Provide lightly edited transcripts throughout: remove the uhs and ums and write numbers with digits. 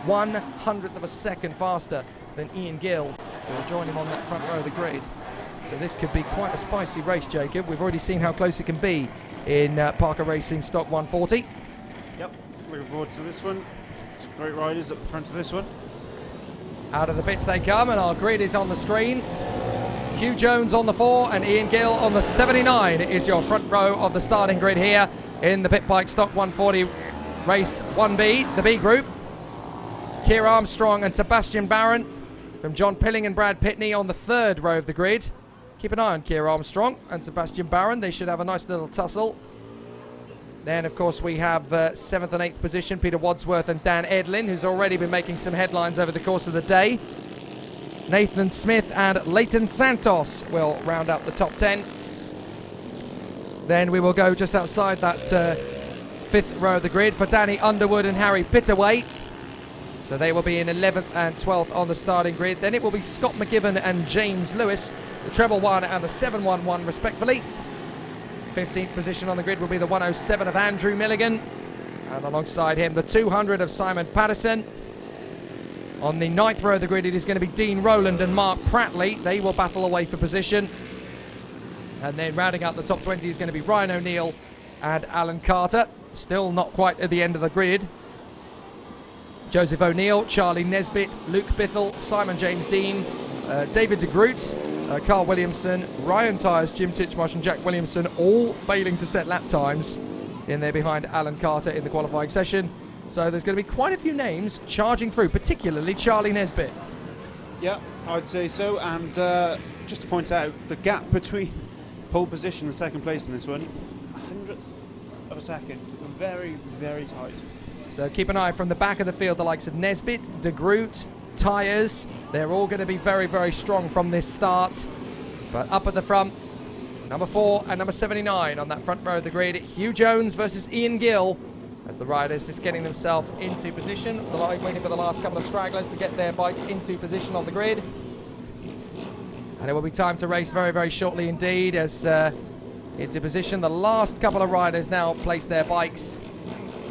1/100th of a second faster than Ian Gill, who will join him on that front row of the grid. So this could be quite a spicy race, Jacob. We've already seen how close it can be in Parker Racing Stock 140. Yep, looking forward to this one. Some great riders up the front of this one. Out of the pits they come, and our grid is on the screen. Hugh Jones on the 4 and Ian Gill on the 79 is your front row of the starting grid here in the Pitbike Stock 140 Race 1B, the B group. Keir Armstrong and Sebastian Barron from John Pilling and Brad Pitney on the 3rd row of the grid. Keep an eye on Keir Armstrong and Sebastian Barron. They should have a nice little tussle. Then, of course, we have 7th and 8th position, Peter Wadsworth and Dan Edlin, who's already been making some headlines over the course of the day. Nathan Smith and Leighton Santos will round up the top 10. Then we will go just outside that 5th row of the grid for Danny Underwood and Harry Pittaway. So they will be in 11th and 12th on the starting grid. Then it will be Scott McGibbon and James Lewis, the treble 1 and the 711 respectively. 15th position on the grid will be the 107 of Andrew Milligan, and alongside him the 200 of Simon Patterson. On the 9th row of the grid it is going to be Dean Rowland and Mark Prattley. They will battle away for position. And then rounding out the top 20 is going to be Ryan O'Neill and Alan Carter. Still not quite at the end of the grid. Joseph O'Neill, Charlie Nesbitt, Luke Bithell, Simon James Dean, David de Groot, Carl Williamson, Ryan Tyers, Jim Titchmarsh and Jack Williamson, all failing to set lap times in there behind Alan Carter in the qualifying session. So there's going to be quite a few names charging through, particularly Charlie Nesbitt. Yeah, I'd say so. And just to point out, the gap between pole position and second place in this one, 100th of a second. Very, very tight. So keep an eye from the back of the field, the likes of Nesbitt, de Groot, Tyers. They're all going to be very, very strong from this start. But up at the front, number 4 and number 79 on that front row of the grid, Hugh Jones versus Ian Gill, as the riders just getting themselves into position. Waiting for the last couple of stragglers to get their bikes into position on the grid. And it will be time to race very, very shortly indeed, as into position. The last couple of riders now place their bikes.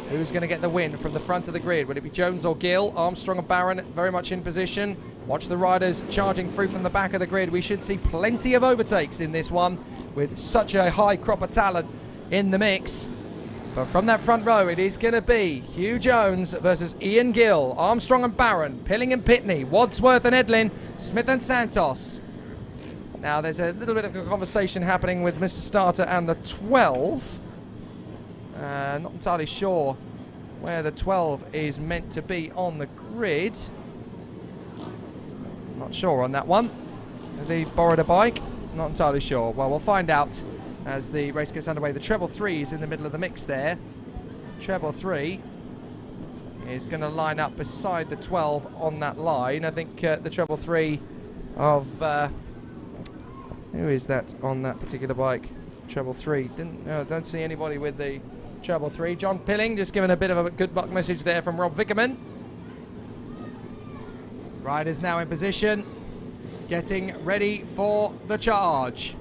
Who's going to get the win from the front of the grid? Would it be Jones or Gill? Armstrong and Barron very much in position. Watch the riders charging through from the back of the grid. We should see plenty of overtakes in this one with such a high crop of talent in the mix. But from that front row, it is going to be Hugh Jones versus Ian Gill, Armstrong and Barron, Pilling and Pitney, Wadsworth and Edlin, Smith and Santos. Now, there's a little bit of a conversation happening with Mr. Starter and the 12. Not entirely sure where the 12 is meant to be on the grid. Not sure on that one. They borrowed a bike. Not entirely sure. Well, we'll find out as the race gets underway. The treble 3 is in the middle of the mix there. Treble 3 is going to line up beside the 12 on that line. I think the treble 3 of... who is that on that particular bike? Treble 3. Don't see anybody with the treble 3. John Pilling just giving a bit of a good luck message there from Rob Vickerman. Riders now in position, getting ready for the charge.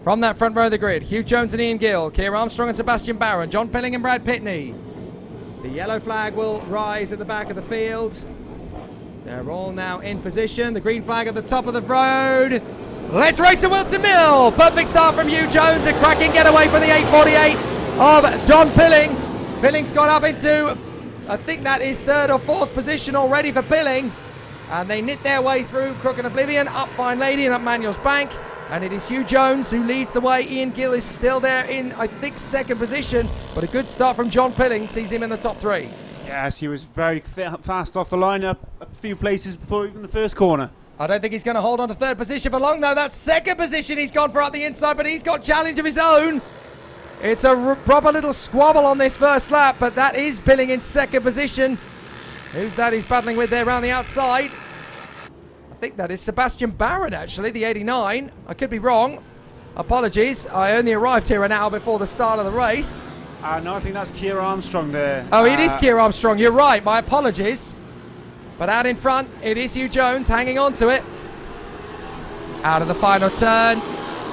From that front row of the grid, Hugh Jones and Ian Gill, Keir Armstrong and Sebastian Barron, John Pilling and Brad Pitney. The yellow flag will rise at the back of the field. They're all now in position. The green flag at the top of the road. Let's race at Whilton Mill. Perfect start from Hugh Jones. A cracking getaway for the 848 of John Pilling. Pilling's got up into, I think that is 3rd or 4th position already for Pilling. And they knit their way through Crook and Oblivion, up Fine Lady and up Manuel's Bank. And it is Hugh Jones who leads the way. Ian Gill is still there in, I think, 2nd position. But a good start from John Pilling sees him in the top 3. Yes, he was very fast off the line, up a few places before even the first corner. I don't think he's going to hold on to 3rd position for long, though. That's 2nd position he's gone for up the inside, but he's got challenge of his own. It's a proper little squabble on this first lap, but that is Pilling in 2nd position. Who's that he's battling with there around the outside? I think that is Sebastian Barron, actually, the 89. I could be wrong. Apologies. I only arrived here an hour before the start of the race. No, I think that's Keir Armstrong there. Oh, it is Keir Armstrong. You're right. My apologies. But out in front, it is Hugh Jones hanging on to it. Out of the final turn,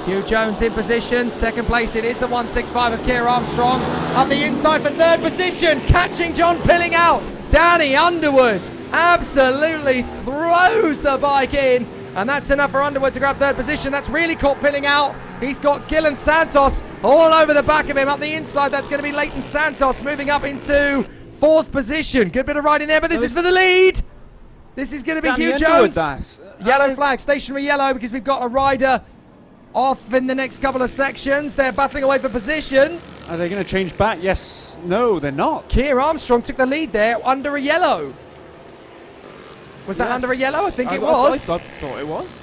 Hugh Jones in position. 2nd place, it is the 165 of Keir Armstrong. Up the inside for 3rd position, catching John Pilling out. Danny Underwood absolutely throws the bike in, and that's enough for Underwood to grab third position. That's really caught Pilling out. He's got Gill and Santos all over the back of him. Up the inside, that's going to be Leighton Santos moving up into fourth position. Good bit of riding there, but this is for the lead. This is going to be Danny Hugh Underwood, Jones. Yellow flag, stationary yellow, because we've got a rider off in the next couple of sections. They're battling away for position. Are they going to change back? Yes. No, they're not. Keir Armstrong took the lead there under a yellow. Was that under a yellow? I think it was. I thought it was.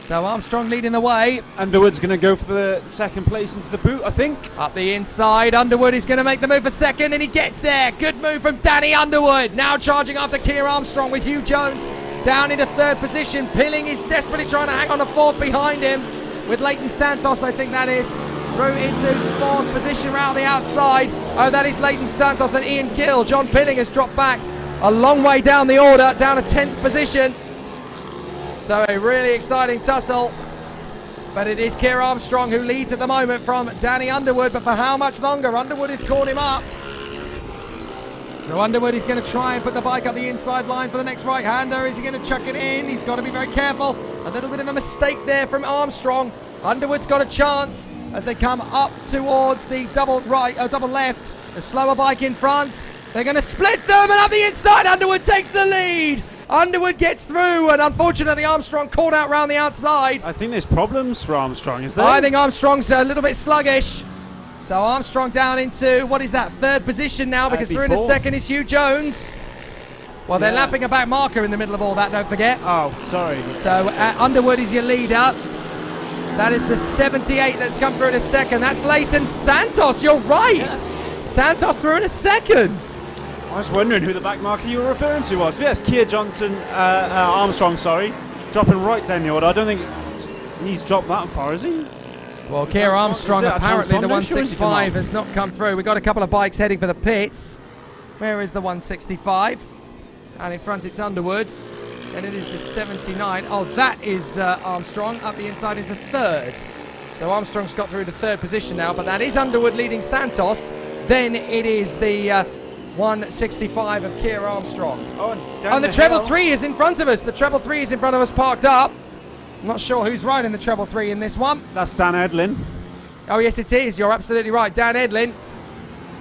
So Armstrong leading the way. Underwood's going to go for the second place into the boot, I think. Up the inside, Underwood is going to make the move for second, and he gets there. Good move from Danny Underwood. Now charging after Keir Armstrong with Hugh Jones down into third position. Pilling is desperately trying to hang on to fourth behind him with Leighton Santos, I think that is, through into fourth position around the outside. Oh, that is Leighton Santos and Ian Gill. John Pilling has dropped back a long way down the order, down to 10th position. So a really exciting tussle, but it is Keir Armstrong who leads at the moment from Danny Underwood, but for how much longer? Underwood has caught him up. So Underwood is going to try and put the bike up the inside line for the next right-hander. Is he going to chuck it in? He's got to be very careful. A little bit of a mistake there from Armstrong. Underwood's got a chance as they come up towards the double left. The slower bike in front. They're going to split them, and up the inside, Underwood takes the lead. Underwood gets through, and unfortunately Armstrong caught out round the outside. I think there's problems for Armstrong, is there? I think Armstrong's a little bit sluggish. So Armstrong down into, what is that, third position now, because through in a second is Hugh Jones. Well, they're lapping a back marker in the middle of all that, don't forget. Oh, sorry. So Underwood is your leader. That is the 78 that's come through in a second. That's Leighton Santos, you're right. Yes. Santos through in a second. I was wondering who the back marker you were referring to was. Yes, Keir Armstrong, dropping right down the order. I don't think he's dropped that far, is he? Well, Keir Armstrong, apparently the 165 has not come through. We've got a couple of bikes heading for the pits. Where is the 165? And in front it's Underwood. And it is the 79. Oh, that is Armstrong up the inside into third. So Armstrong's got through to third position now, but that is Underwood leading Santos. Then it is the 165 of Keir Armstrong. And the treble 3 is in front of us. The treble 3 is in front of us, parked up. I'm not sure who's riding the treble 3 in this one. That's Dan Edlin. Oh, yes, it is. You're absolutely right. Dan Edlin.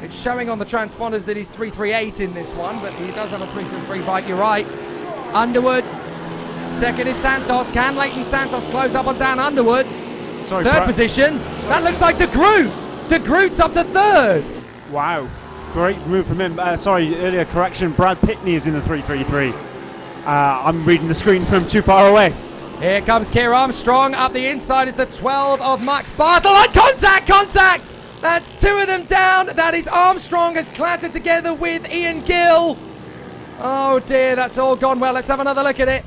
It's showing on the transponders that he's 338 in this one, but he does have a 333 bike. You're right. Underwood. Second is Santos. Can Leighton Santos close up on Dan Underwood? Sorry, third position. That looks like De Groot. De Groot's up to third. Wow. Great move from him. Earlier correction. Brad Pitney is in the 333. I'm reading the screen from too far away. Here comes Keir Armstrong. Up the inside is the 12 of Max Bartle. And contact! That's two of them down. That is Armstrong has clattered together with Ian Gill. Oh dear, that's all gone well. Let's have another look at it.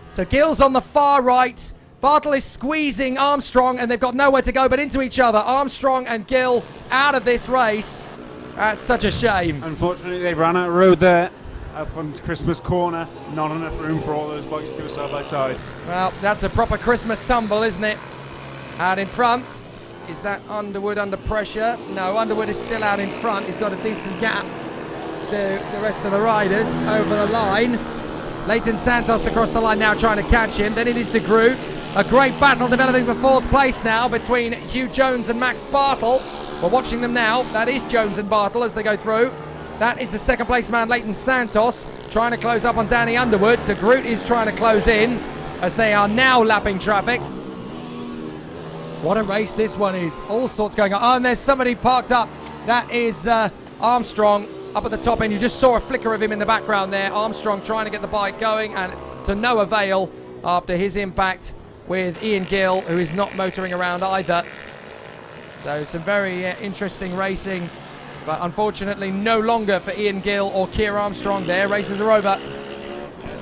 So Gill's on the far right. Bartle is squeezing Armstrong, and they've got nowhere to go but into each other. Armstrong and Gill out of this race. That's such a shame. Unfortunately, they ran out of road there. Up onto Christmas corner. Not enough room for all those bikes to go side by side. Well, that's a proper Christmas tumble, isn't it? Out in front. Is that Underwood under pressure? No, Underwood is still out in front. He's got a decent gap to the rest of the riders over the line. Leighton Santos across the line now trying to catch him. Then it is De Groot. A great battle developing for fourth place now between Hugh Jones and Max Bartle. We're watching them now. That is Jones and Bartle as they go through. That is the second place man, Leighton Santos, trying to close up on Danny Underwood. De Groot is trying to close in as they are now lapping traffic. What a race this one is. All sorts going on. Oh, and there's somebody parked up. That is Armstrong up at the top end. You just saw a flicker of him in the background there. Armstrong trying to get the bike going, and to no avail after his impact with Ian Gill, who is not motoring around either. So some very interesting racing, but unfortunately no longer for Ian Gill or Keir Armstrong. Their races are over.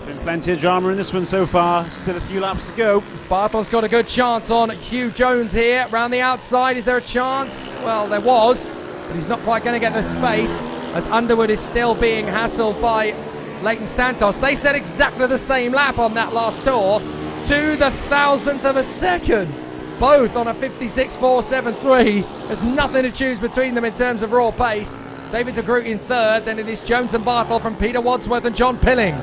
Been plenty of drama in this one so far. Still a few laps to go. Bartle's got a good chance on Hugh Jones here. Round the outside, is there a chance? Well, there was, but he's not quite going to get the space as Underwood is still being hassled by Leighton Santos. They set exactly the same lap on that last tour to the 1,000th of a second. Both on a 56.473. There's nothing to choose between them in terms of raw pace. David de Groot in third. Then it is Jones and Bartle from Peter Wadsworth and John Pilling.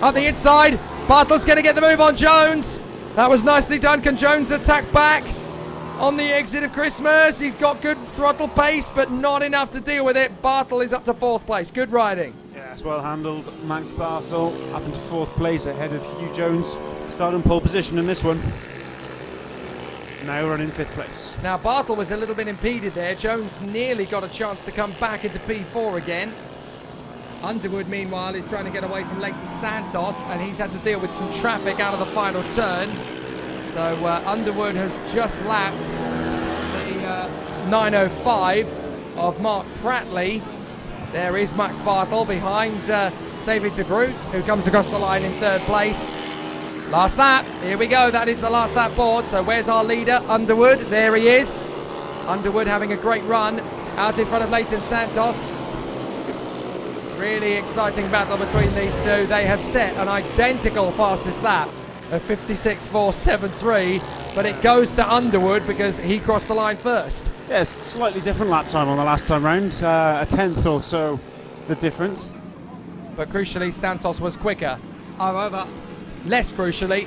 Up the inside, Bartle's going to get the move on Jones. That was nicely done. Can Jones attack back on the exit of Christmas? He's got good throttle pace, but not enough to deal with it. Bartle is up to 4th place. Good riding. Yeah, it's well handled. Max Bartle up into 4th place ahead of Hugh Jones. Starting pole position in this one. Now running 5th place. Now Bartle was a little bit impeded there. Jones nearly got a chance to come back into P4 again. Underwood, meanwhile, is trying to get away from Leighton Santos, and he's had to deal with some traffic out of the final turn. So Underwood has just lapped the 905 of Mark Prattley. There is Max Bartle behind David de Groot, who comes across the line in 3rd place. Last lap, here we go, that is the last lap board. So where's our leader, Underwood? There he is. Underwood having a great run out in front of Leighton Santos. Really exciting battle between these two. They have set an identical fastest lap of 56.473, but it goes to Underwood because he crossed the line first. Yes, slightly different lap time on the last time round, a 10th or so the difference. But crucially, Santos was quicker. However, less crucially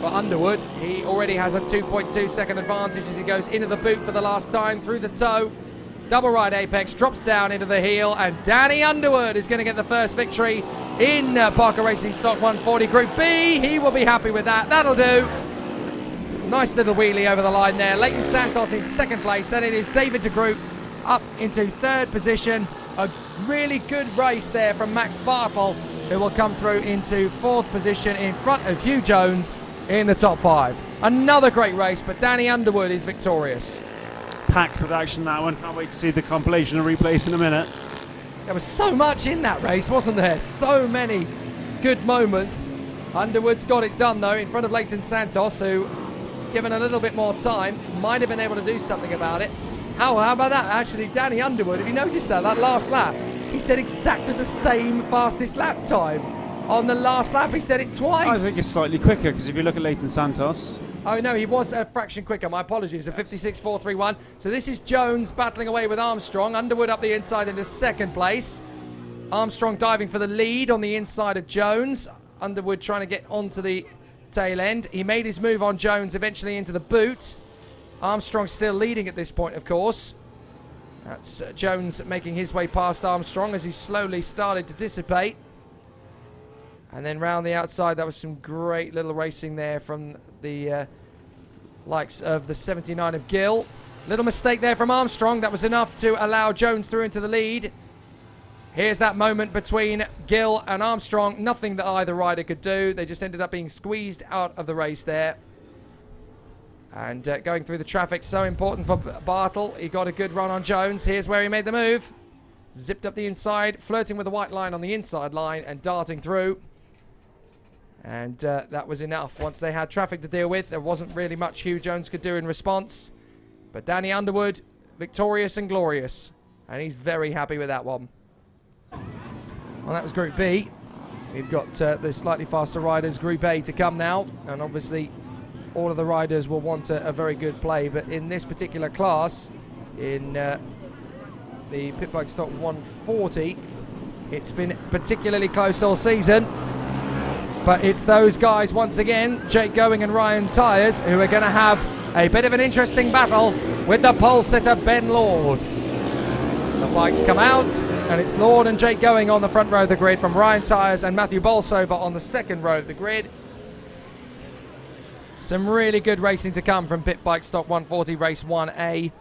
for Underwood, he already has a 2.2 second advantage as he goes into the boot for the last time through the toe. Double right apex, drops down into the heel, and Danny Underwood is going to get the first victory in Parker Racing Stock 140 Group B. He will be happy with that. That'll do. Nice little wheelie over the line there. Leighton Santos in 2nd place. Then it is David de Groot up into 3rd position. A really good race there from Max Bartle, who will come through into 4th position in front of Hugh Jones in the top 5. Another great race, but Danny Underwood is victorious. Packed with action, that one. Can't wait to see the compilation and replays in a minute. There was so much in that race, wasn't there? So many good moments. Underwood's got it done, though, in front of Leighton Santos, who, given a little bit more time, might have been able to do something about it. How about that? Actually, Danny Underwood, have you noticed that last lap? He said exactly the same fastest lap time. On the last lap, he said it twice. I think it's slightly quicker, because if you look at Leighton Santos... Oh, no, he was a fraction quicker. My apologies. A 56.431. So this is Jones battling away with Armstrong. Underwood up the inside into 2nd place. Armstrong diving for the lead on the inside of Jones. Underwood trying to get onto the tail end. He made his move on Jones eventually into the boot. Armstrong still leading at this point, of course. That's Jones making his way past Armstrong as he slowly started to dissipate. And then round the outside, that was some great little racing there from the likes of the 79 of Gill. Little mistake there from Armstrong. That was enough to allow Jones through into the lead. Here's that moment between Gill and Armstrong. Nothing that either rider could do. They just ended up being squeezed out of the race there. And going through the traffic, so important for Bartle. He got a good run on Jones. Here's where he made the move. Zipped up the inside, flirting with the white line on the inside line and darting through. And that was enough. Once they had traffic to deal with, there wasn't really much Hugh Jones could do in response. But Danny Underwood, victorious and glorious. And he's very happy with that one. Well, that was Group B. We've got the slightly faster riders, Group A, to come now. And obviously, all of the riders will want a very good play. But in this particular class, in the Pitbike Stock 140, it's been particularly close all season. But it's those guys, once again, Jake Going and Ryan Tyres, who are going to have a bit of an interesting battle with the pole sitter, Ben Lord. The bikes come out, and it's Lord and Jake Going on the front row of the grid from Ryan Tyres and Matthew Bolsover on the 2nd row of the grid. Some really good racing to come from Pitbike Stock 140 Race 1A.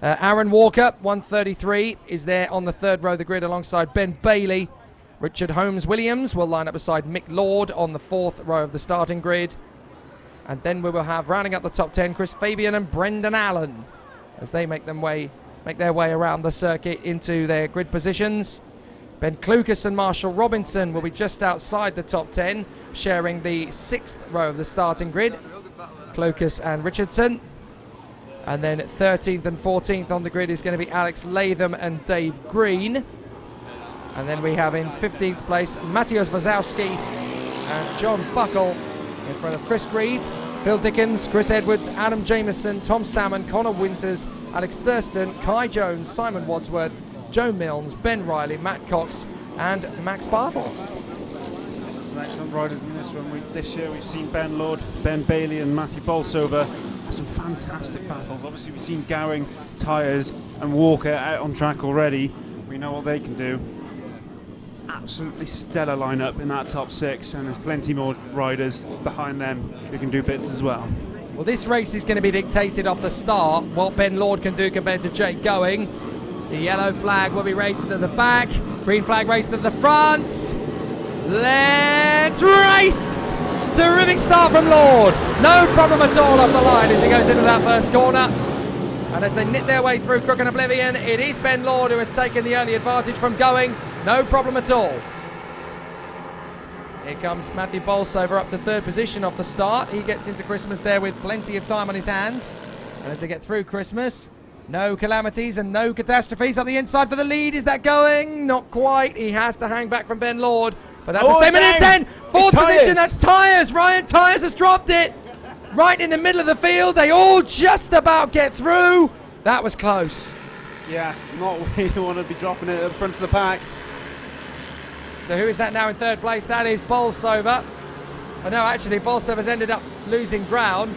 Aaron Walker, 133, is there on the 3rd row of the grid alongside Ben Bailey. Richard Holmes-Williams will line up beside Mick Lord on the 4th row of the starting grid. And then we will have, rounding up the top 10, Chris Fabian and Brendan Allen as they make their way around the circuit into their grid positions. Ben Klukas and Marshall Robinson will be just outside the top 10, sharing the 6th row of the starting grid. Klukas and Richardson. And then 13th and 14th on the grid is going to be Alex Latham and Dave Green. And then we have in 15th place Matthias Wazowski and John Buckle in front of Chris Grieve, Phil Dickens, Chris Edwards, Adam Jameson, Tom Salmon, Connor Winters, Alex Thurston, Kai Jones, Simon Wadsworth, Joe Milnes, Ben Riley, Matt Cox and Max Bartle. Some excellent riders in this one. This year we've seen Ben Lord, Ben Bailey and Matthew Bolsover have some fantastic battles. Obviously we've seen Gowing, Tyres and Walker out on track already. We know what they can do. Absolutely stellar lineup in that top 6, and there's plenty more riders behind them who can do bits as well. Well, this race is going to be dictated off the start what Ben Lord can do compared to Jake Going. The yellow flag will be racing to the back, green flag racing to the front. Let's race! Terrific start from Lord. No problem at all off the line as he goes into that first corner. And as they knit their way through Crook and Oblivion, it is Ben Lord who has taken the early advantage from Going. No problem at all. Here comes Matthew Bolsover up to 3rd position off the start. He gets into Christmas there with plenty of time on his hands. And as they get through Christmas, no calamities and no catastrophes up the inside for the lead. Is that Going? Not quite. He has to hang back from Ben Lord. But that's a statement in 10. 4th position, that's Tyres. Ryan Tyres has dropped it. Right in the middle of the field. They all just about get through. That was close. Yes, not where you want to be dropping it at the front of the pack. So who is that now in 3rd place? That is Bolsover. Oh no, actually Bolsover's ended up losing ground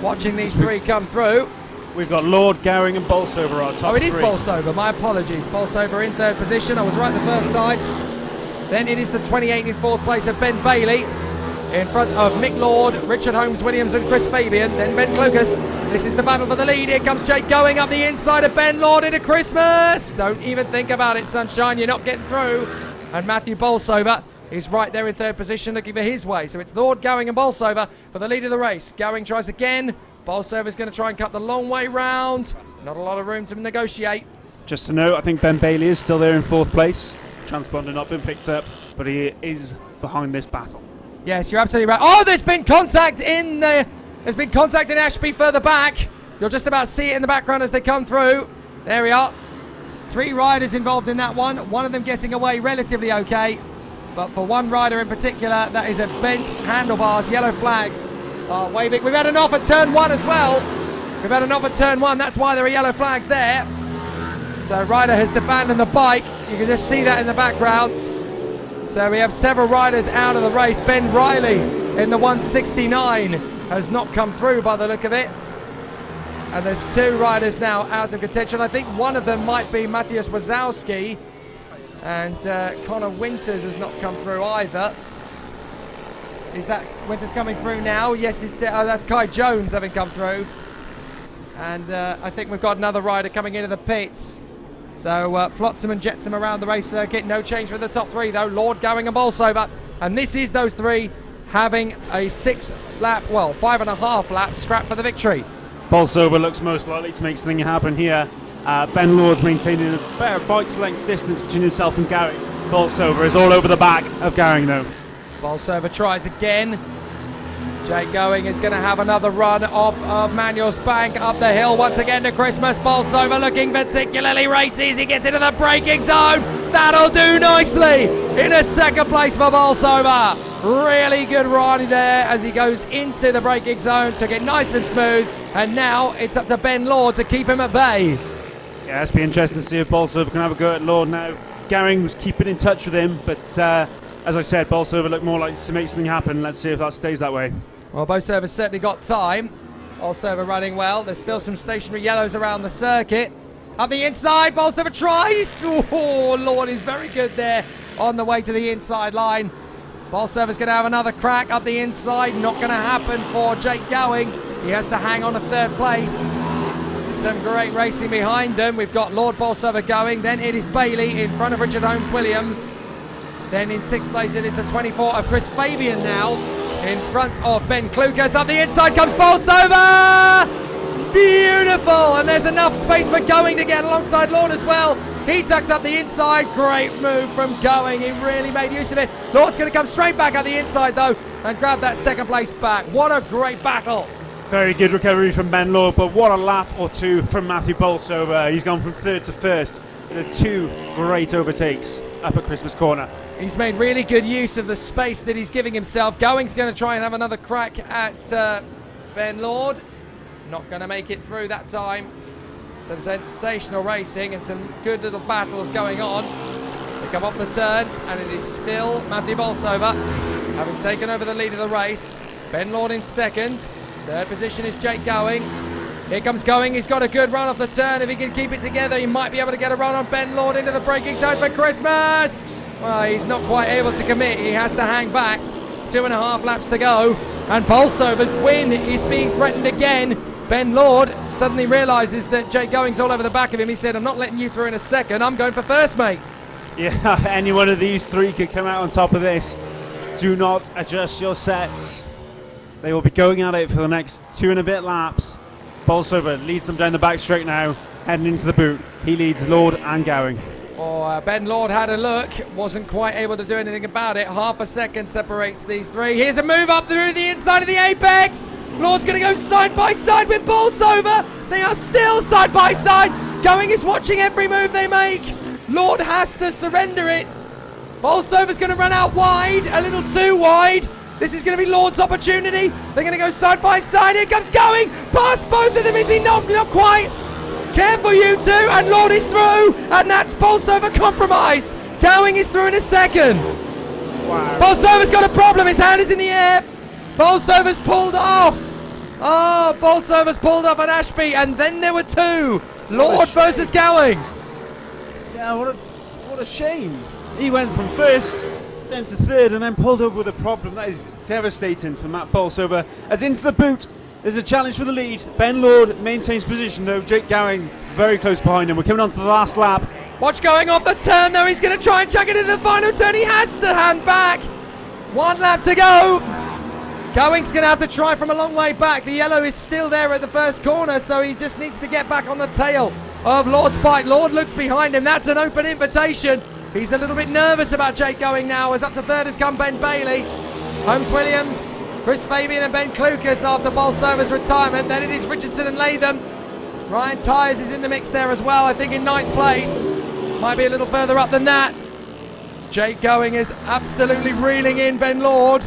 watching these 3 come through. We've got Lord, Gowing and Bolsover our top 3. Oh, it is Bolsover, my apologies. Bolsover in 3rd position. I was right the first time. Then it is the 28 in 4th place of Ben Bailey in front of Mick Lord, Richard Holmes Williams and Chris Fabian. Then Ben Clucas. This is the battle for the lead. Here comes Jake Going up the inside of Ben Lord into Christmas. Don't even think about it, sunshine. You're not getting through. And Matthew Bolsover is right there in 3rd position looking for his way. So it's Lord, Gowing and Bolsover for the lead of the race. Gowing tries again. Bolsover's going to try and cut the long way round. Not a lot of room to negotiate. Just to note, I think Ben Bailey is still there in 4th place. Transponder not been picked up, but he is behind this battle. Yes, you're absolutely right. Oh, there's been contact in Ashby further back. You'll just about see it in the background as they come through. There we are. 3 riders involved in that one. One of them getting away relatively okay. But for one rider in particular, that is a bent handlebars, yellow flags are waving. We've had an off at turn 1 as well. We've had an off at turn 1. That's why there are yellow flags there. So rider has abandoned the bike. You can just see that in the background. So we have several riders out of the race. Ben Riley in the 169 has not come through by the look of it. And there's 2 riders now out of contention. I think one of them might be Matthias Wazowski. And Connor Winters has not come through either. Is that Winters coming through now? Yes, that's Kai Jones having come through. And I think we've got another rider coming into the pits. So Flotsam and Jetsam around the race circuit. No change for the top 3 though. Lord, Gowing and Bolsover. And this is those 3 having a 5.5 lap scrap for the victory. Bolsover looks most likely to make something happen here. Ben Lord's maintaining a better bike's length distance between himself and Gowing. Bolsover is all over the back of Gowing though. Bolsover tries again. Jake Going is going to have another run off of Manuel's Bank up the hill once again to Christmas. Bolsover looking particularly racy as he gets into the braking zone. That'll do nicely in a 2nd place for Bolsover. Really good riding there as he goes into the braking zone, took it nice and smooth, and now it's up to Ben Lord to keep him at bay. Yeah, it's be interesting to see if Bolsover can have a go at Lord now. Gowing was keeping in touch with him, but as I said, Bolsover looked more like to make something happen. Let's see if that stays that way. Well, Bolsover's certainly got time. Bolsover running well. There's still some stationary yellows around the circuit. Up the inside, Bolsover tries. Oh, Lord, he's very good there on the way to the inside line. Bolsover's going to have another crack up the inside. Not going to happen for Jake Gowing. He has to hang on to 3rd place. Some great racing behind them. We've got Lord Bolsover going. Then it is Bailey in front of Richard Holmes Williams. Then in 6th place it is the 24 of Chris Fabian now in front of Ben Clucas. Up the inside comes Bolsover! Beautiful! And there's enough space for Going to get alongside Lord as well. He tucks up the inside. Great move from Going. He really made use of it. Lord's going to come straight back at the inside though and grab that 2nd place back. What a great battle. Very good recovery from Ben Lord, but what a lap or 2 from Matthew Bolsover. He's gone from 3rd to 1st. The 2 great overtakes up at Christmas Corner. He's made really good use of the space that he's giving himself. Gowing's going to try and have another crack at Ben Lord. Not going to make it through that time. Some sensational racing and some good little battles going on. They come off the turn, and it is still Matthew Bolsover having taken over the lead of the race. Ben Lord in second. Third position is Jake Going. Here comes Going. He's got a good run off the turn. If he can keep it together, he might be able to get a run on Ben Lord into the braking zone for Christmas. Well, he's not quite able to commit. He has to hang back. 2.5 laps to go. And Bolsover's win is being threatened again. Ben Lord suddenly realises that Jake Going's all over the back of him. He said, I'm not letting you through in a second. I'm going for first, mate. Yeah, any one of these three could come out on top of this. Do not adjust your sets. They will be going at it for the next 2 and a bit laps. Bolsover leads them down the back straight now, heading into the boot. He leads Lord and Gowing. Oh, Ben Lord had a look, wasn't quite able to do anything about it. Half a second separates these three. Here's a move up through the inside of the apex. Lord's going to go side by side with Bolsover. They are still side by side. Going is watching every move they make. Lord has to surrender it. Bolsover's going to run out wide, a little too wide. This is going to be Lord's opportunity. They're going to go side by side. Here comes Going. Past both of them. Is he not? Not quite. Careful, you two. And Lord is through. And that's Bolsover compromised. Going is through in a second. Wow. Bolsover's got a problem. His hand is in the air. Bolsover's pulled off. Oh, Bolsover's pulled off at Ashby. And then there were two. Lord versus Gowing. Yeah, what a shame. He went from first down to third and then pulled over with a problem. That is devastating for Matt Bolsover. As into the boot, there's a challenge for the lead. Ben Lord maintains position though. Jake Gowing very close behind him. We're coming on to the last lap. Watch Going off the turn though. He's going to try and chuck it into the final turn. He has to hand back. 1 lap to go. Going's going to have to try from a long way back. The yellow is still there at the first corner, so he just needs to get back on the tail of Lord's bike. Lord looks behind him. That's an open invitation. He's a little bit nervous about Jake Going now, as up to third has come Ben Bailey. Holmes Williams, Chris Fabian and Ben Klukas after Bolsover's retirement. Then it is Richardson and Latham. Ryan Tyers is in the mix there as well, I think in 9th place. Might be a little further up than that. Jake Going is absolutely reeling in Ben Lord.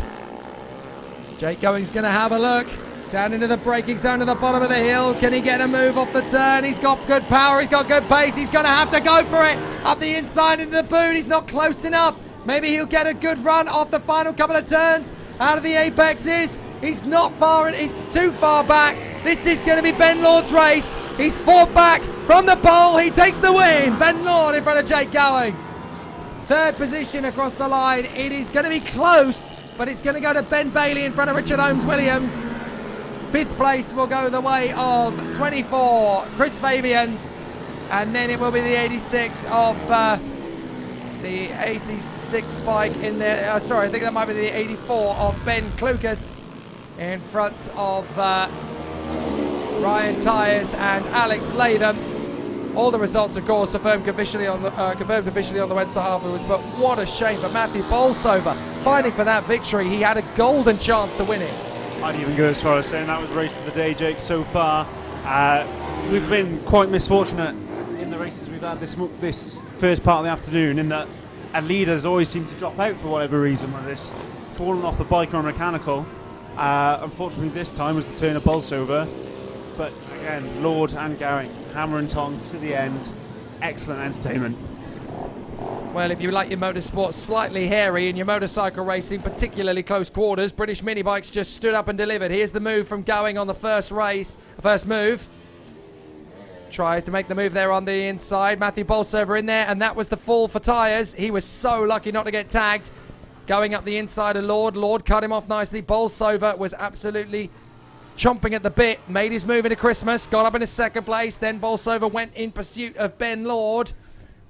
Jake Going's going to have a look down into the braking zone at the bottom of the hill. Can he get a move off the turn? He's got good power. He's got good pace. He's going to have to go for it. Up the inside into the boot. He's not close enough. Maybe he'll get a good run off the final couple of turns. Out of the apexes. He's not far. He's too far back. This is going to be Ben Lord's race. He's fought back from the pole. He takes the win. Ben Lord in front of Jake Gowing. Third position across the line. It is going to be close, but it's going to go to Ben Bailey in front of Richard Holmes Williams. 5th place will go the way of 24, Chris Fabian. And then it will be the 86 of the 86 bike in there. Sorry, I think that might be the 84 of Ben Klukas in front of Ryan Tyers and Alex Latham. All the results, of course, confirmed officially on the website afterwards. But what a shame for Matthew Bolsover, fighting for that victory. He had a golden chance to win it. I'd even go as far as saying that was race of the day, Jake, so far. We've been quite misfortunate in the races we've had this first part of the afternoon, in that our leaders always seem to drop out for whatever reason, whether it's falling off the bike or mechanical. Unfortunately, this time was the turn of Bolsover. But again, Lord and Gowing, hammer and tong to the end. Excellent entertainment. Well, if you like your motorsport slightly hairy and your motorcycle racing, particularly close quarters, British Mini Bikes just stood up and delivered. Here's the move from Gowing on the first move. Tries to make the move there on the inside. Matthew Bolsover in there, and that was the fall for Tyers. He was so lucky not to get tagged. Going up the inside of Lord. Lord cut him off nicely. Bolsover was absolutely chomping at the bit. Made his move into Christmas. Got up in his 2nd place. Then Bolsover went in pursuit of Ben Lord.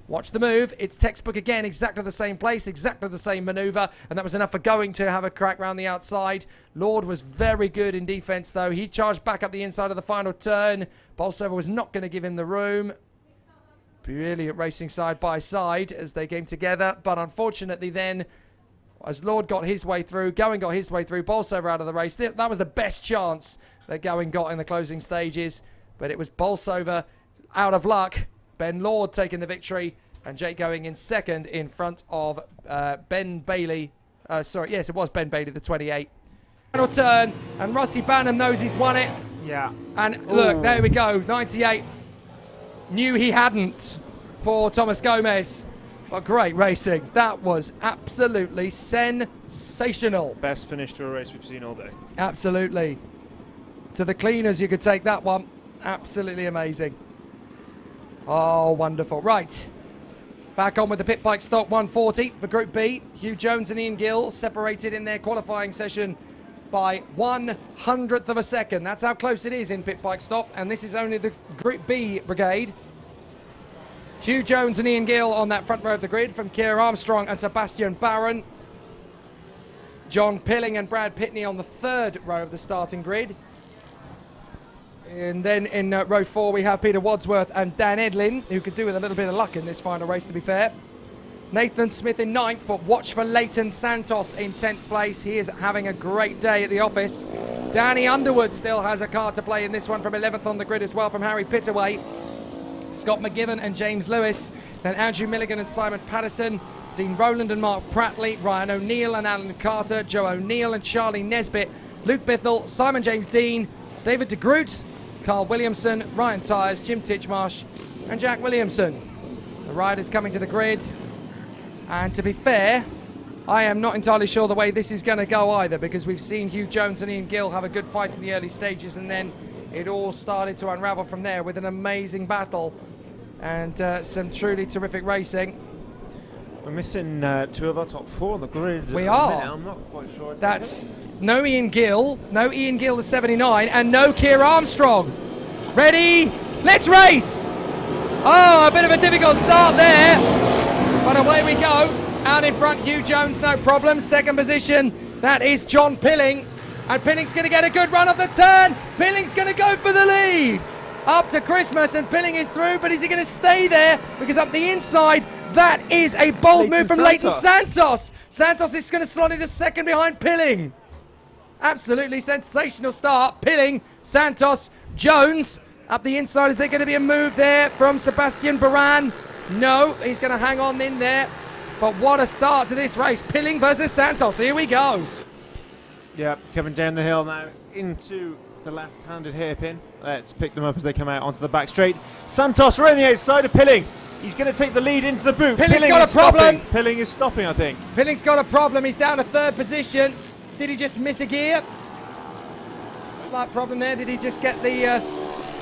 Watch the move. It's textbook again. Exactly the same place. Exactly the same maneuver. And that was enough for Going to have a crack round the outside. Lord was very good in defense, though. He charged back up the inside of the final turn. Bolsover was not going to give him the room. Brilliant racing side by side as they came together. But unfortunately then, as Lord got his way through, Going got his way through, Bolsover out of the race. That was the best chance that Going got in the closing stages. But it was Bolsover out of luck. Ben Lord taking the victory, and Jake Going in 2nd in front of Ben Bailey. Yes, it was Ben Bailey, the 28. Final turn, and Rossi Banham knows he's won it. Yeah. And look, there we go, 98. knew he hadn't. Poor Thomas Gomez. But great racing. That was absolutely sensational. Best finish to a race we've seen all day. Absolutely. To the cleaners, you could take that one. Absolutely amazing. Oh, wonderful. Right. Back on with the Pitbike stock 140 for Group B. Hugh Jones and Ian Gill separated in their qualifying session by 1/100th of a second. That's how close it is in Pitbike stock. And this is only the Group B brigade. Hugh Jones and Ian Gill on that front row of the grid from Keir Armstrong and Sebastian Barron. John Pilling and Brad Pitney on the third row of the starting grid. And then in row 4 we have Peter Wadsworth and Dan Edlin, who could do with a little bit of luck in this final race, to be fair. Nathan Smith in 9th, but watch for Leighton Santos in 10th place. He is having a great day at the office. Danny Underwood still has a card to play in this one from 11th on the grid as well from Harry Pittaway. Scott McGiven and James Lewis, then Andrew Milligan and Simon Patterson, Dean Rowland and Mark Prattley, Ryan O'Neill and Alan Carter, Joe O'Neill and Charlie Nesbitt, Luke Bithell, Simon James Dean, David de Groot, Carl Williamson, Ryan Tyers, Jim Titchmarsh and Jack Williamson. The riders coming to the grid, and to be fair, I am not entirely sure the way this is going to go either, because we've seen Hugh Jones and Ian Gill have a good fight in the early stages, and then it all started to unravel from there with an amazing battle and some truly terrific racing. We're missing 2 of our top 4 on the grid. We are. I'm not quite sure. That's no Ian Gill the 79, and no Keir Armstrong. Ready? Let's race! Oh, a bit of a difficult start there, but away we go. Out in front, Hugh Jones, no problem. Second position, that is John Pilling. And Pilling's going to get a good run off the turn. Pilling's going to go for the lead. Up to Christmas, and Pilling is through, but is he going to stay there? Because up the inside, that is a bold move from Leighton Santos. Santos is going to slot into second behind Pilling. Absolutely sensational start. Pilling, Santos, Jones. Up the inside, is there going to be a move there from Sebastian Baran? No, he's going to hang on in there. But what a start to this race. Pilling versus Santos. Here we go. Yeah, coming down the hill now into the left-handed hairpin. Let's pick them up as they come out onto the back straight. Santos right on the outside of Pilling. He's going to take the lead into the boot. Pilling's got a problem. Pilling is stopping, I think. Pilling's got a problem. He's down to third position. Did he just miss a gear? Slight problem there. Did he just get the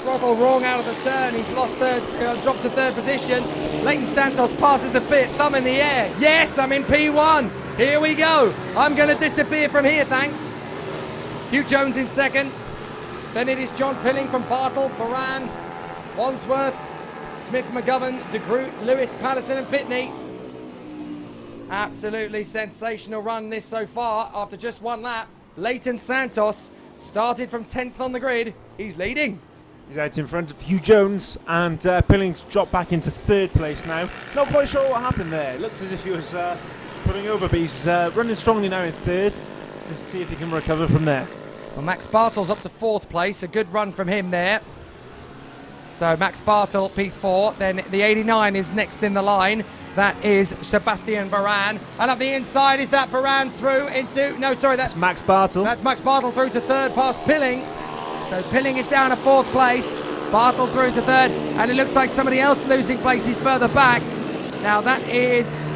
throttle wrong out of the turn? He's lost third, dropped to third position. Leighton Santos passes the bit, thumb in the air. Yes, I'm in P1. Here we go. I'm going to disappear from here, thanks. Hugh Jones in second. Then it is John Pilling from Bartle, Baran, Wandsworth, Smith, McGovern, de Groot, Lewis, Patterson and Pitney. Absolutely sensational run this so far after just one lap. Leighton Santos started from 10th on the grid. He's leading. He's out in front of Hugh Jones, and Pilling's dropped back into third place now. Not quite sure what happened there. It looks as if he was pulling over, but he's running strongly now in third. Let's just see if he can recover from there. Well, Max Bartle's up to fourth place. A good run from him there. So Max Bartle, P4. Then the 89 is next in the line. That is Sebastian Baran. And up the inside, is that Baran through into... No, sorry, that's Max Bartle. That's Max Bartle through to third past Pilling. So Pilling is down to fourth place. Bartle through to third. And it looks like somebody else losing places further back. Now that is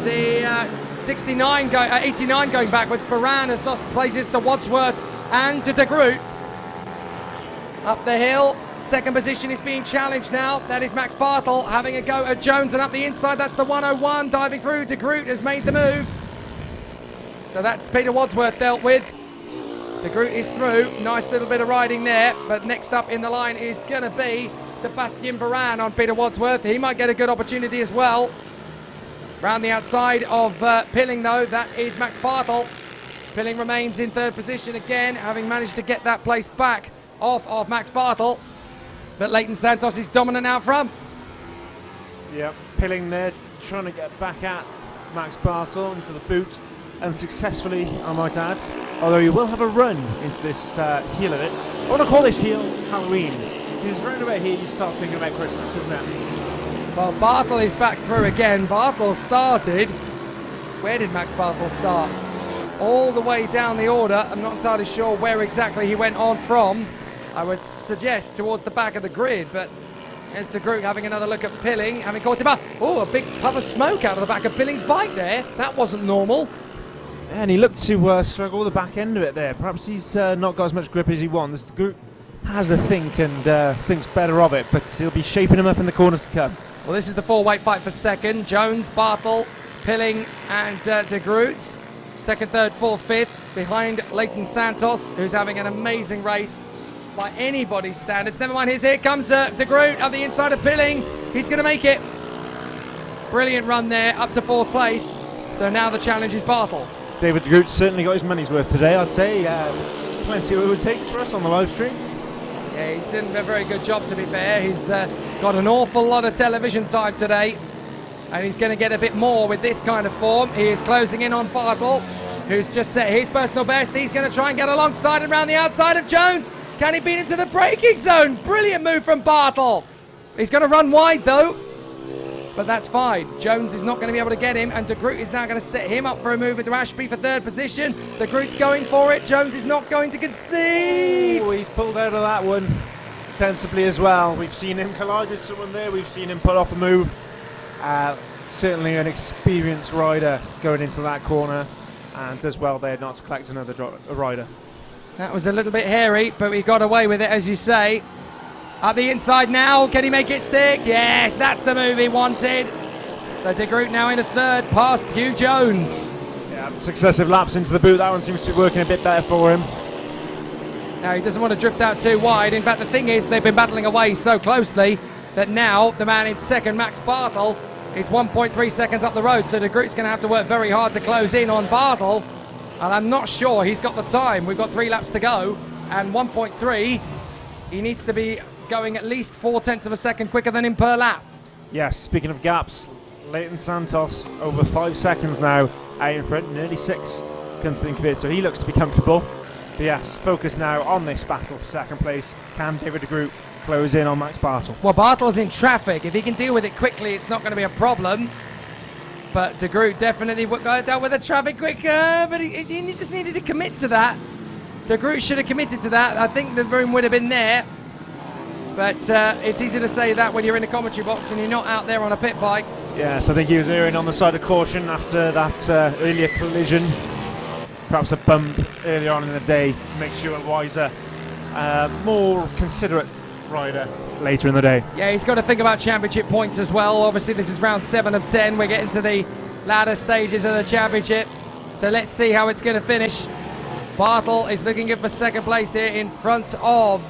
the 89 89 going backwards. Baran has lost places to Wadsworth and to de Groot. Up the hill, second position is being challenged now. That is Max Bartle having a go at Jones, and up the inside, that's the 101 diving through. De Groot has made the move. So that's Peter Wadsworth dealt with. De Groot is through. Nice little bit of riding there. But next up in the line is going to be Sebastian Baran on Peter Wadsworth. He might get a good opportunity as well. Round the outside of Pilling, though, that is Max Bartle. Pilling remains in third position again, having managed to get that place back off of Max Bartle. But Leighton Santos is dominant out front. Yeah, Pilling there, trying to get back at Max Bartle into the boot, and successfully, I might add. Although he will have a run into this heel of it. I want to call this heel Halloween. Because round about here you start thinking about Christmas, isn't it? Well, Bartle is back through again. Bartle started. Where did Max Bartle start? All the way down the order. I'm not entirely sure where exactly he went on from. I would suggest towards the back of the grid, but There's De Groot having another look at Pilling, having caught him up. Oh, a big puff of smoke out of the back of Pilling's bike there. That wasn't normal. And he looked to struggle with the back end of it there. Perhaps he's not got as much grip as he wants. De Groot has a think and thinks better of it, but he'll be shaping him up in the corners to come. Well, this is the four-weight fight for second. Jones, Bartle, Pilling and De Groot. Second, third, fourth, fifth. Behind Leighton Santos, who's having an amazing race by anybody's standards. Never mind, here comes De Groot on the inside of Pilling. He's going to make it. Brilliant run there, up to fourth place. So now the challenge is Bartle. David De Groot certainly got his money's worth today, I'd say. Plenty of overtakes for us on the live stream. Yeah, he's done a very good job, to be fair. He's got an awful lot of television time today, and he's going to get a bit more with this kind of form. He is closing in on Bartle, who's just set his personal best. He's going to try and get alongside and around the outside of Jones. Can he beat him to the braking zone? Brilliant move from Bartle. He's going to run wide, though, but that's fine. Jones is not going to be able to get him, and De Groot is now going to set him up for a move into Ashby for third position. De Groot's going for it. Jones is not going to concede. Oh, he's pulled out of that one sensibly as well. We've seen him collide with someone there. We've seen him pull off a move. Certainly an experienced rider going into that corner, and does well there not to collect another rider. That was a little bit hairy, but he got away with it, as you say. At the inside now, can he make it stick? Yes, that's the move he wanted. So De Groot now into third, past Hugh Jones. Yeah, successive laps into the boot. That one seems to be working a bit better for him. Now he doesn't want to drift out too wide. In fact, the thing is, they've been battling away so closely that now the man in second, Max Bartle, is 1.3 seconds up the road. So De Groot's going to have to work very hard to close in on Bartle. And I'm not sure he's got the time. We've got 3 laps to go, and 1.3, he needs to be going at least 0.4 of a second quicker than him per lap. Yes, speaking of gaps, Leighton Santos over 5 seconds now out in front, nearly 6, come to think of it, so he looks to be comfortable. But yes, focus now on this battle for second place. Can David De Groot close in on Max Bartle? Well, Bartle's in traffic. If he can deal with it quickly, it's not going to be a problem. But De Groot definitely dealt with the traffic quicker, but he just needed to commit to that. De Groot should have committed to that. I think the room would have been there. But it's easy to say that when you're in the commentary box and you're not out there on a pit bike. Yes, I think he was erring on the side of caution after that earlier collision. Perhaps a bump earlier on in the day makes you a wiser, more considerate rider later in the day. Yeah, he's got to think about championship points as well. Obviously, this is round 7 of 10. We're getting to the latter stages of the championship. So let's see how it's going to finish. Bartle is looking good for second place here in front of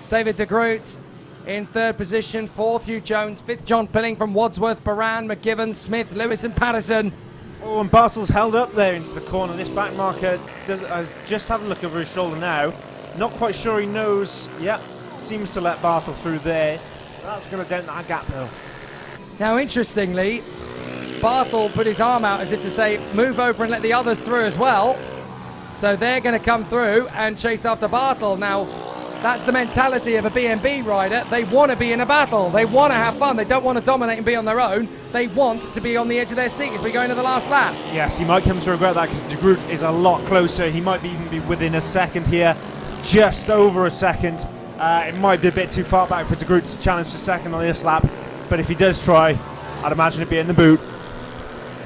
David De Groot. In third position, fourth Hugh Jones, fifth John Pilling from Wadsworth, Baran, McGibbon, Smith, Lewis and Patterson. Oh, and Bartle's held up there into the corner. This back marker has just had a look over his shoulder now. Not quite sure he knows. Yeah, seems to let Bartle through there. That's going to dent that gap though. Now, interestingly, Bartle put his arm out as if to say, move over and let the others through as well. So they're going to come through and chase after Bartle. Now, that's the mentality of a BMB rider. They want to be in a battle. They want to have fun. They don't want to dominate and be on their own. They want to be on the edge of their seat as we go into the last lap. Yes, he might come to regret that because De Groot is a lot closer. He might even be within a second here, just over a second. It might be a bit too far back for De Groot to challenge the second on this lap, but if he does try, I'd imagine it'd be in the boot.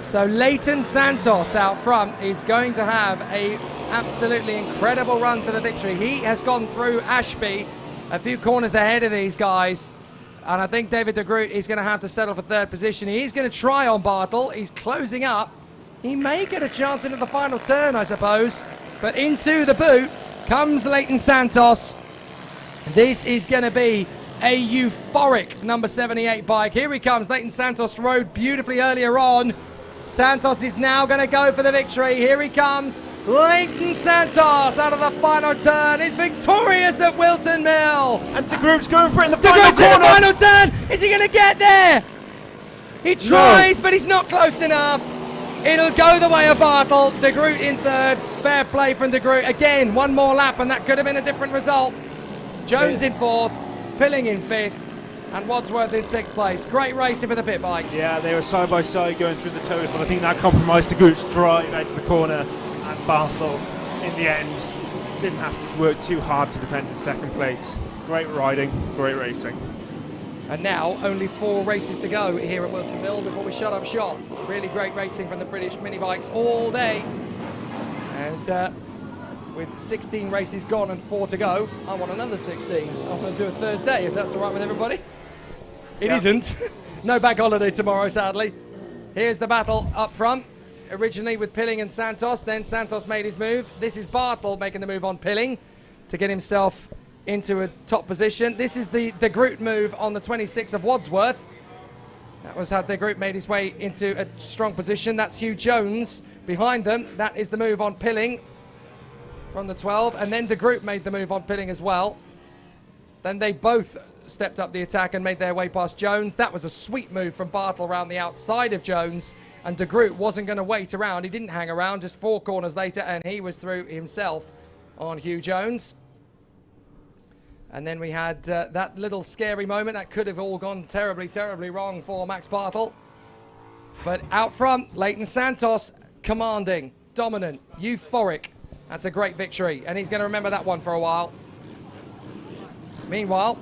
So Leighton Santos out front is going to have a absolutely incredible run for the victory. He has gone through Ashby a few corners ahead of these guys, and I think David De Groot is going to have to settle for third position. He's going to try on Bartle. He's closing up. He may get a chance into the final turn, I suppose, but into the boot comes Leighton Santos. This is going to be a euphoric number 78 bike. Here he comes. Leighton Santos rode beautifully earlier on. Santos is now going to go for the victory. Here he comes. Leighton Santos out of the final turn is victorious at Whilton Mill. And De Groot's going for it in the De final Groot's corner. in the final turn. Is he going to get there? He tries, but he's not close enough. It'll go the way of Bartle. De Groot in third. Fair play from De Groot. Again, one more lap, and that could have been a different result. Jones in fourth, Pilling in fifth, and Wadsworth in sixth place. Great racing for the pit bikes. Yeah, they were side by side going through the toes, but I think that compromised De Groot's drive out to the corner, and Bartle, in the end, didn't have to work too hard to defend his second place. Great riding, great racing. And now only 4 races to go here at Whilton Mill before we shut up shop. Really great racing from the British mini bikes all day. And with 16 races gone and 4 to go, I want another 16. I want to do a third day if that's all right with everybody. It isn't. No bank holiday tomorrow, sadly. Here's the battle up front. Originally with Pilling and Santos, then Santos made his move. This is Bartle making the move on Pilling to get himself into a top position. This is the De Groot move on the 26 of Wadsworth. That was how De Groot made his way into a strong position. That's Hugh Jones behind them. That is the move on Pilling from the 12. And then De Groot made the move on Pilling as well. Then they both stepped up the attack and made their way past Jones. That was a sweet move from Bartle around the outside of Jones. And De Groot wasn't going to wait around. He didn't hang around, just 4 corners later, and he was through himself on Hugh Jones. And then we had that little scary moment. That could have all gone terribly, terribly wrong for Max Bartle. But out front, Leighton Santos, commanding, dominant, euphoric. That's a great victory, and he's going to remember that one for a while. Meanwhile,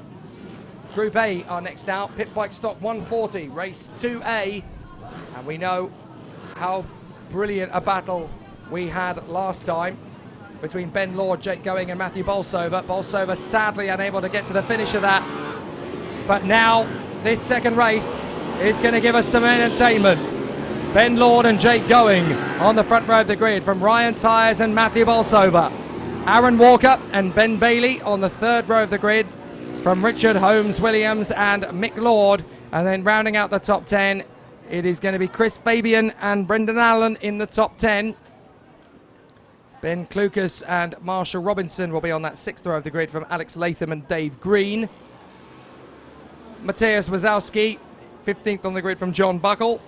Group A are next out. Pitbike Stock 140, race 2A. And we know how brilliant a battle we had last time between Ben Lord, Jake Going and Matthew Bolsover. Bolsover sadly unable to get to the finish of that. But now this second race is going to give us some entertainment. Ben Lord and Jake Going on the front row of the grid from Ryan Tyres and Matthew Bolsover. Aaron Walker and Ben Bailey on the third row of the grid from Richard Holmes Williams and Mick Lord. And then rounding out the top 10, it is going to be Chris Fabian and Brendan Allen in the top 10. Ben Klukas and Marshall Robinson will be on that 6th row of the grid from Alex Latham and Dave Green. Matthias Wazowski, 15th on the grid from John Buckle.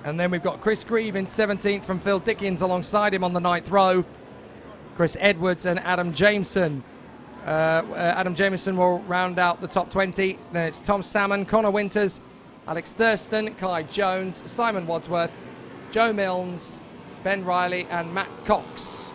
And then we've got Chris Grieve in 17th from Phil Dickens alongside him on the 9th row. Chris Edwards and Adam Jameson. Adam Jameson will round out the top 20. Then it's Tom Salmon, Connor Winters, Alex Thurston, Kai Jones, Simon Wadsworth, Joe Milnes, Ben Riley and Matt Cox.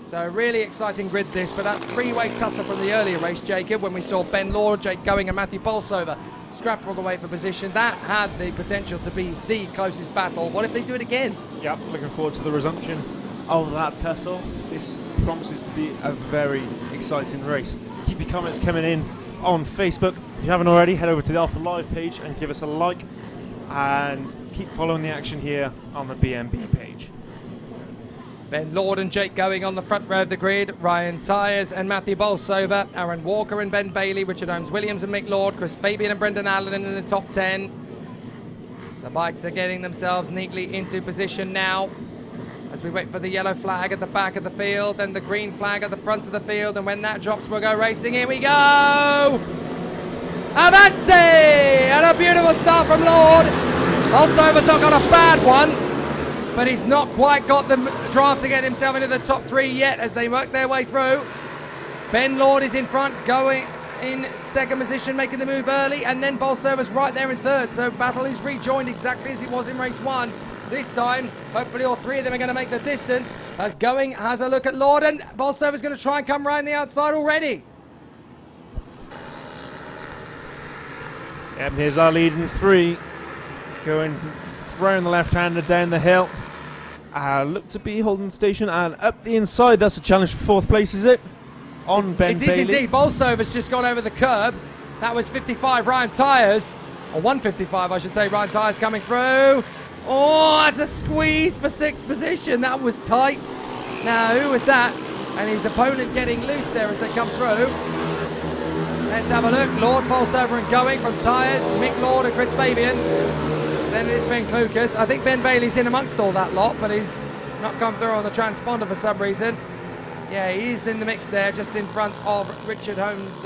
So a really exciting grid this, but that 3-way tussle from the earlier race, Jacob, when we saw Ben Lord, Jake Going and Matthew Bolsover scrapple away for position, that had the potential to be the closest battle. What if they do it again? Yep, looking forward to the resumption of that tussle. This promises to be a very exciting race. Keep your comments coming in on Facebook. If you haven't already, head over to the Alpha Live page and give us a like, and keep following the action here on the BMB page. Ben Lord and Jake Going on the front row of the grid. Ryan Tyres and Matthew Bolsover. Aaron Walker and Ben Bailey. Richard Holmes Williams and Mick Lord. Chris Fabian and Brendan Allen in the top 10. The bikes are getting themselves neatly into position now as we wait for the yellow flag at the back of the field, then the green flag at the front of the field, and when that drops, we'll go racing. Here we go! Avanti! And a beautiful start from Lord. Bolsover's not got a bad one, but he's not quite got the draft to get himself into the top 3 yet as they work their way through. Ben Lord is in front, Going in second position, making the move early, and then Bolsover's right there in third, so battle is rejoined exactly as it was in race 1. This time, hopefully all 3 of them are going to make the distance as Going has a look at Lord, and Bolsover's going to try and come round the outside already. Yep, here's our lead in 3. Going round the left-hander down the hill. Look to be holding station and up the inside. That's a challenge for 4th place, is it? On Ben Bailey. It is indeed. Bolsover's just gone over the curb. That was 55 Ryan Tyres, or 155 I should say. Ryan Tyres coming through. Oh, that's a squeeze for 6th position. That was tight. Now, who was that? And his opponent getting loose there as they come through. Let's have a look. Lord, Bolsover and Going from Tyres. Mick Lord and Chris Fabian. Then it is Ben Klukas. I think Ben Bailey's in amongst all that lot, but he's not come through on the transponder for some reason. Yeah, he's in the mix there, just in front of Richard Holmes.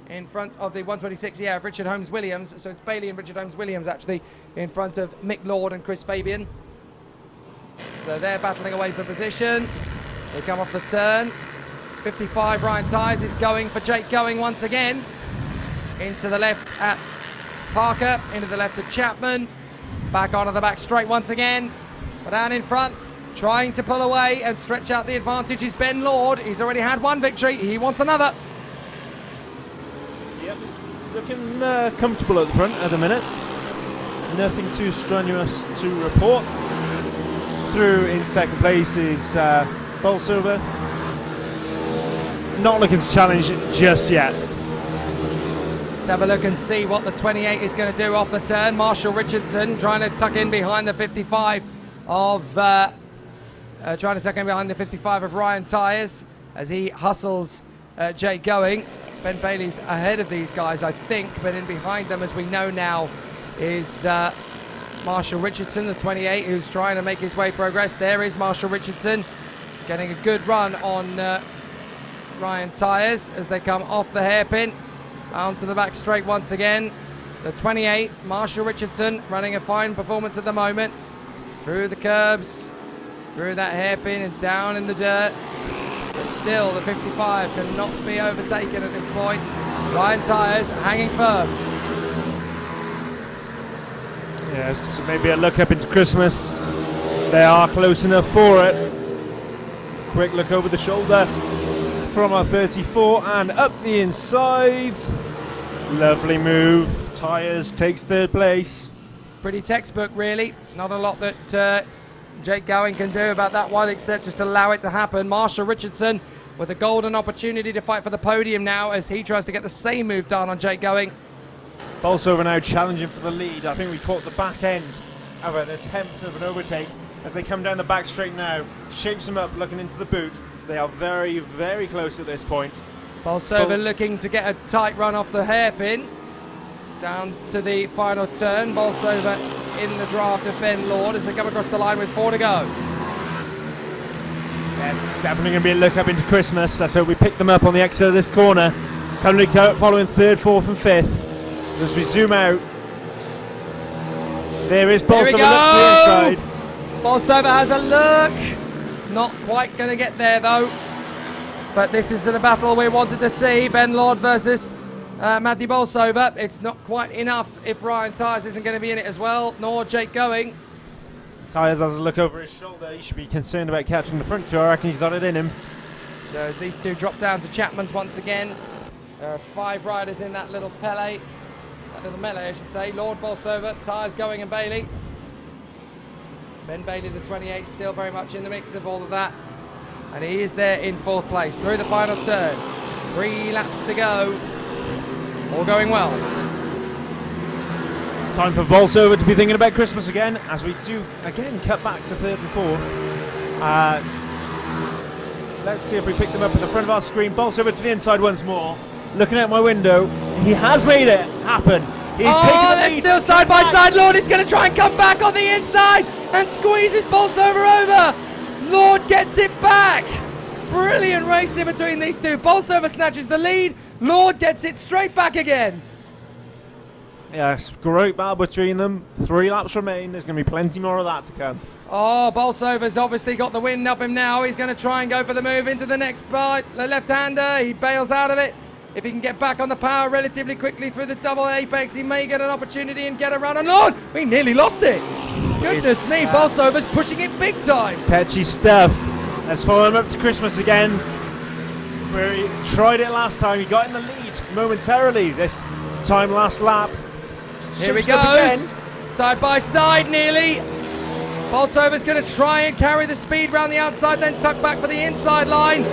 In front of the 126, of Richard Holmes Williams. So it's Bailey and Richard Holmes Williams actually in front of Mick Lord and Chris Fabian. So they're battling away for position. They come off the turn. 55 Ryan Tyres is going for Jake Going once again. Into the left at Parker, into the left at Chapman. Back onto the back straight once again. But down in front, trying to pull away and stretch out the advantage is Ben Lord. He's already had 1 victory. He wants another. Yep, this looking comfortable at the front at the minute. Nothing too strenuous to report. Through in second place is Bolsover. Not looking to challenge just yet. Let's have a look and see what the 28 is going to do off the turn. Marshall Richardson trying to tuck in behind the 55 of Ryan Tyres as he hustles Jake Going. Ben Bailey's ahead of these guys, I think, but in behind them, as we know now, is Marshall Richardson, the 28, who's trying to make his way progress. There is Marshall Richardson getting a good run on Ryan Tyres as they come off the hairpin onto the back straight once again. The 28, Marshall Richardson, running a fine performance at the moment. Through the curbs, through that hairpin and down in the dirt. But still, the 55 cannot be overtaken at this point. Ryan Tyres hanging firm. Yes, maybe a look up into Christmas. They are close enough for it. Quick look over the shoulder from our 34 and up the inside. Lovely move. Tyres takes third place. Pretty textbook, really. Not a lot that Jake Going can do about that one except just allow it to happen. Marshall Richardson with a golden opportunity to fight for the podium now as he tries to get the same move done on Jake Going. Bolsover now challenging for the lead. I think we caught the back end of an attempt of an overtake as they come down the back straight now. Shapes them up, looking into the boot. They are very, very close at this point. Bolsover looking to get a tight run off the hairpin. Down to the final turn. Bolsover in the draft of Ben Lord as they come across the line with 4 to go. Yes, definitely going to be a look up into Christmas. Let's hope we pick them up on the exit of this corner. Currently following 3rd, 4th and 5th. As we zoom out, there is Bolsover next to the inside. Bolsover has a look. Not quite going to get there though. But this is the battle we wanted to see. Ben Lord versus Matthew Bolsover. It's not quite enough if Ryan Tyres isn't going to be in it as well, nor Jake Going. Tyres has a look over his shoulder. He should be concerned about catching the front two. I reckon he's got it in him. So as these two drop down to Chapman's once again, there are 5 riders in that little melee, I should say. Lord, Bolsover, Tyres, Going and Bailey. Ben Bailey, the 28, still very much in the mix of all of that. And he is there in 4th place through the final turn. 3 laps to go. All going well. Time for Bolsover to be thinking about Christmas again, as we do again cut back to 3rd and 4th. Let's see if we pick them up at the front of our screen. Bolsover to the inside once more. Looking out my window, he has made it happen. He's taken the they're lead. still side by side. Lord is going to try and come back on the inside and squeezes Bolsover over. Lord gets it back. Brilliant racing between these two. Bolsover snatches the lead. Lord gets it straight back again. Yes, great battle between them. 3 laps remain. There's going to be plenty more of that to come. Oh, Bolsover's obviously got the wind up him now. He's going to try and go for the move into the next bite. The left-hander, he bails out of it. If he can get back on the power relatively quickly through the double apex, he may get an opportunity and get a run on Lord. We nearly lost it. Goodness me, Bolsover's pushing it big time. Tetchy stuff. Let's follow him up to Christmas again. It's where he tried it last time. He got in the lead momentarily. This time last lap. Here he goes. Side by side nearly. Bolsover's going to try and carry the speed round the outside, then tuck back for the inside line.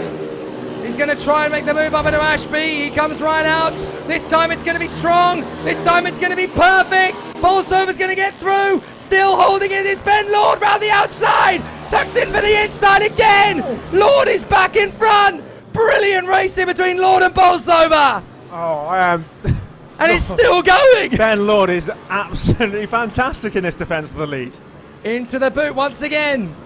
He's going to try and make the move up into Ashby. He comes right out. This time it's going to be strong. This time it's going to be perfect. Bolsover's going to get through. Still holding it is Ben Lord round the outside. Tucks in for the inside again. Lord is back in front. Brilliant racing between Lord and Bolsover. Oh, I am. And it's still going. Ben Lord is absolutely fantastic in this defence of the lead. Into the boot once again.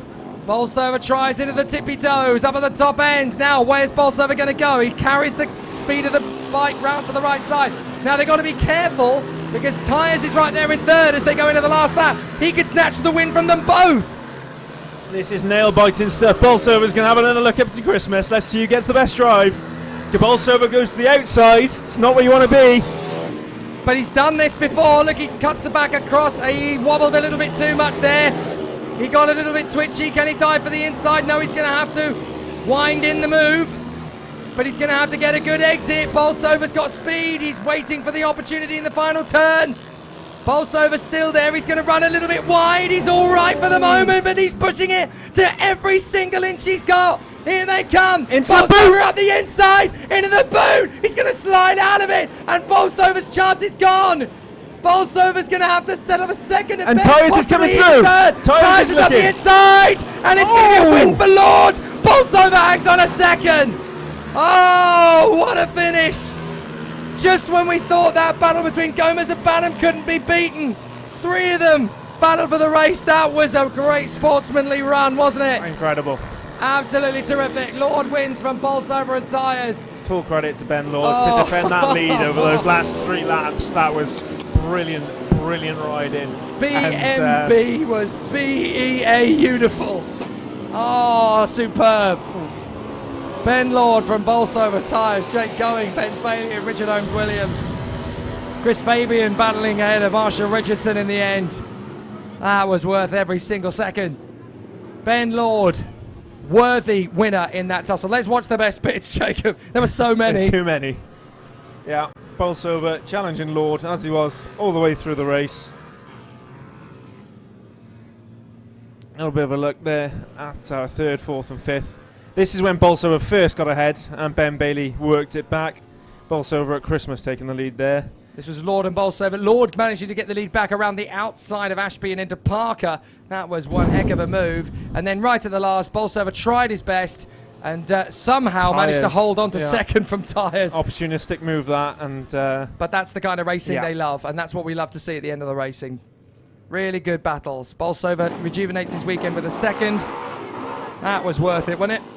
Bolsover tries into the tippy toes, up at the top end. Now, where's Bolsover going to go? He carries the speed of the bike round to the right side. Now, they've got to be careful because Tyres is right there in 3rd as they go into the last lap. He could snatch the win from them both. This is nail-biting stuff. Bolsover's going to have another look up to Christmas. Let's see who gets the best drive. Bolsover goes to the outside. It's not where you want to be. But he's done this before. Look, he cuts it back across. He wobbled a little bit too much there. He got a little bit twitchy. Can he dive for the inside? No, he's going to have to wind in the move. but he's going to have to get a good exit. Bolsover's got speed. He's waiting for the opportunity in the final turn. Bolsover's still there. He's going to run a little bit wide. He's all right for the moment, but he's pushing it to every single inch he's got. Here they come. Bolsover up the inside, into the boot. He's going to slide out of it, and Bolsover's chance is gone. Bolsover's going to have to settle for second at best. Tyres is coming through. Tyres is up the inside, and it's going to be a win for Lord. Bolsover hangs on a second. Oh, what a finish. Just when we thought that battle between Gomez and Banham couldn't be beaten, three of them battled for the race. That was a great sportsmanly run, wasn't it? Incredible. Absolutely terrific. Lord wins from Bolsover and Tyres. Full credit to Ben Lord to defend that lead over those last 3 laps. That was brilliant, brilliant riding. BMB was BEA beautiful. Oh, superb. Ben Lord from Bolsover Tyres, Jake Going, Ben Bailey and Richard Holmes-Williams. Chris Fabian battling ahead of Marshall Richardson in the end. That was worth every single second. Ben Lord, worthy winner in that tussle. Let's watch the best bits, Jacob. There were so many. There's too many. Yeah, Bolsover challenging Lord as he was all the way through the race. A little bit of a look there at our 3rd, 4th and 5th. This is when Bolsover first got ahead and Ben Bailey worked it back. Bolsover at Christmas taking the lead there. This was Lord and Bolsover. Lord managing to get the lead back around the outside of Ashby and into Parker. That was one heck of a move. And then right at the last, Bolsover tried his best and somehow managed to hold on to second from Tyres. Opportunistic move that. But that's the kind of racing they love, and that's what we love to see at the end of the racing. Really good battles. Bolsover rejuvenates his weekend with a second. That was worth it, wasn't it?